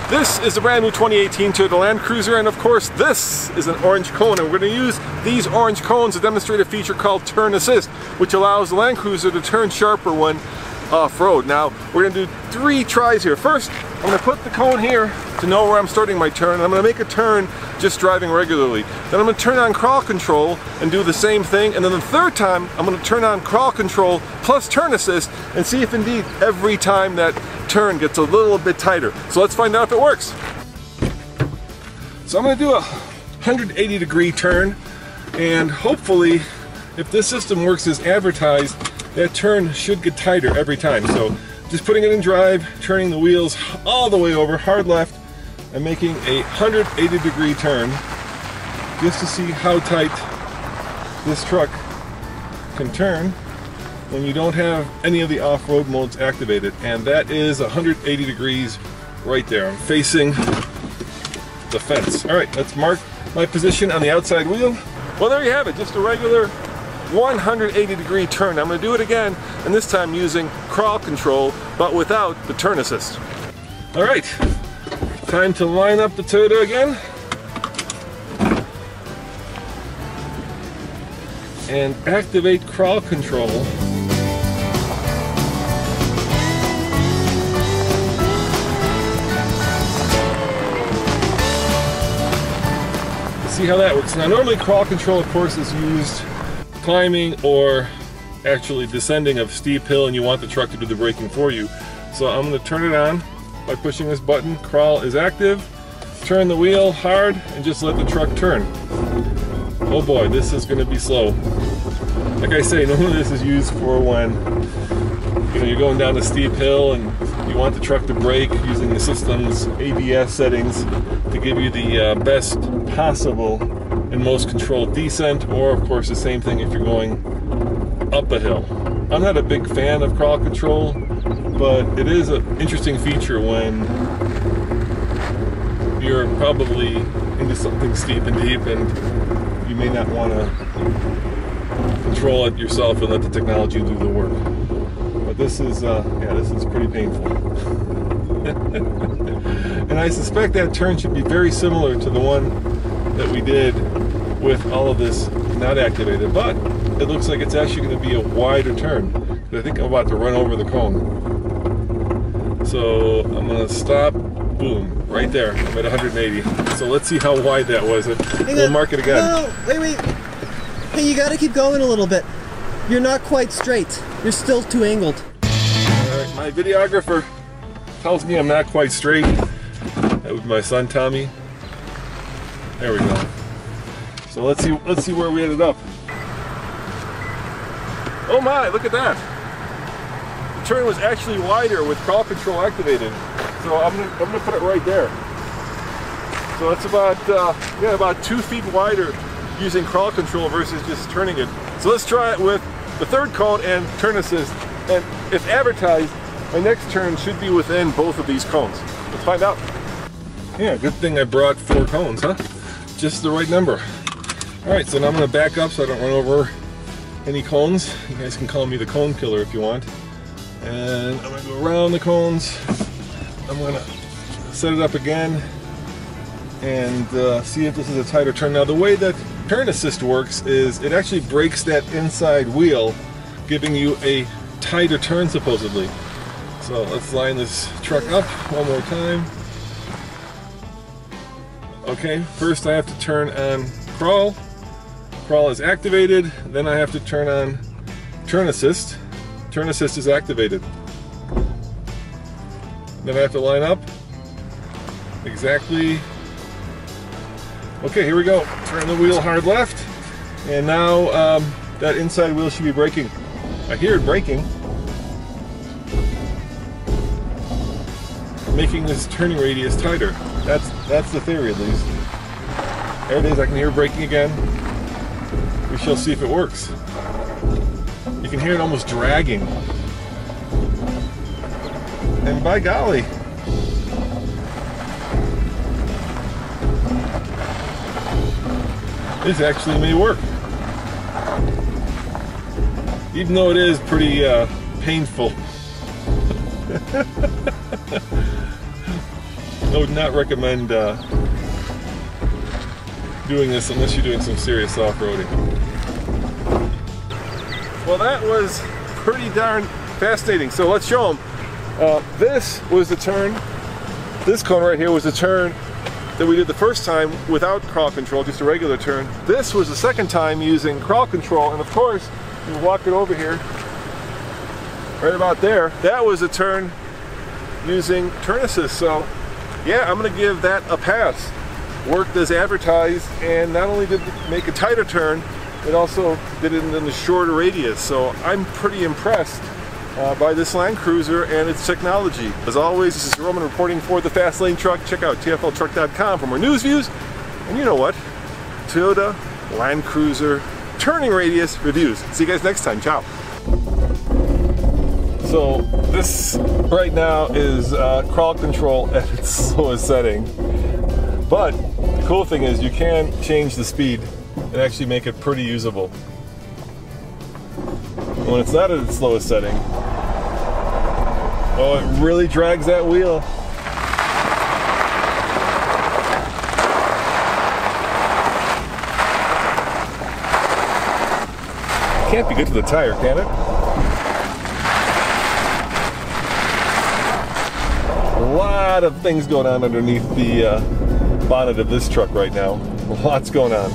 This is the brand new 2018 Toyota Land Cruiser, and of course this is an orange cone, and we're going to use these orange cones to demonstrate a feature called Turn Assist, which allows the Land Cruiser to turn sharper when off-road. Now we're going to do 3 tries here. First, I'm going to put the cone here to know where I'm starting my turn, and I'm going to make a turn just driving regularly. Then I'm going to turn on crawl control and do the same thing, and then the third time I'm going to turn on crawl control plus turn assist and see if indeed every time that turn gets a little bit tighter. So let's find out if it works. So I'm going to do a 180-degree turn, and hopefully if this system works as advertised, that turn should get tighter every time. So just putting it in drive, turning the wheels all the way over, hard left, and making a 180-degree turn just to see how tight this truck can turn when you don't have any of the off-road modes activated. And that is 180 degrees right there. I'm facing the fence. All right, let's mark my position on the outside wheel. Well, there you have it, just a regular 180-degree turn. I'm going to do it again, and this time using crawl control, but without the turn assist. All right, time to line up the Toyota again. And activate crawl control. See how that works. Now normally crawl control of course is used climbing or actually descending a steep hill and you want the truck to do the braking for you. So I'm going to turn it on by pushing this button. Crawl is active. Turn the wheel hard and just let the truck turn. Oh boy, this is going to be slow. Like I say, normally this is used for when you're going down a steep hill and you want the truck to brake using the system's ABS settings to give you the best possible and most controlled descent, or of course the same thing if you're going up a hill. I'm not a big fan of crawl control, but it is an interesting feature when you're probably into something steep and deep and you may not want to control it yourself and let the technology do the work. But this is this is pretty painful. And I suspect that turn should be very similar to the one that we did with all of this not activated, but it looks like it's actually going to be a wider turn. I think I'm about to run over the cone. So I'm going to stop, boom, right there. I'm at 180. So let's see how wide that was. We'll mark it again. No, wait. Hey, you got to keep going a little bit. You're not quite straight. You're still too angled. All right, my videographer tells me I'm not quite straight. That was my son Tommy. There we go. So let's see where we ended up. Oh my, look at that. The turn was actually wider with crawl control activated. So I'm gonna put it right there. So it's about 2 feet wider using crawl control versus just turning it. So let's try it with the third cone and turn assist. And if advertised, my next turn should be within both of these cones. Let's find out. Yeah, good thing I brought 4 cones, huh? Just the right number. All right, so now I'm gonna back up so I don't run over any cones. You guys can call me the cone killer if you want. And I'm gonna go around the cones. I'm gonna set it up again and see if this is a tighter turn. Now the way that turn assist works is it actually brakes that inside wheel, giving you a tighter turn supposedly. So let's line this truck up one more time. Okay, first I have to turn on crawl. Crawl is activated. Then I have to turn on turn assist. Turn assist is activated. Then I have to line up exactly. Okay, here we go. Turn the wheel hard left. And now that inside wheel should be braking. I hear it braking. Making this turning radius tighter. That's the theory at least. There it is, I can hear it braking again. We shall see if it works. You can hear it almost dragging. And by golly, this actually may work. even though it is pretty painful. I would not recommend doing this unless you're doing some serious off-roading. Well, that was pretty darn fascinating. So let's show them. This was the turn. This cone right here was the turn that we did the first time without crawl control, just a regular turn. This was the second time using crawl control, and of course, you walk it over here, right about there. That was a turn using turn assist. So yeah, I'm gonna give that a pass. Worked as advertised, and not only did it make a tighter turn, it also did it in the shorter radius. So I'm pretty impressed by this Land Cruiser and its technology. As always, this is Roman reporting for the Fast Lane Truck. Check out tfltruck.com for more news, views, and you know what? Toyota Land Cruiser turning radius reviews. See you guys next time. Ciao. So this right now is crawl control at its slowest setting. But the cool thing is you can change the speed and actually make it pretty usable. When it's not at its slowest setting, oh, it really drags that wheel. Can't be good to the tire, can it? A lot of things going on underneath the bonnet of this truck right now. Lots going on.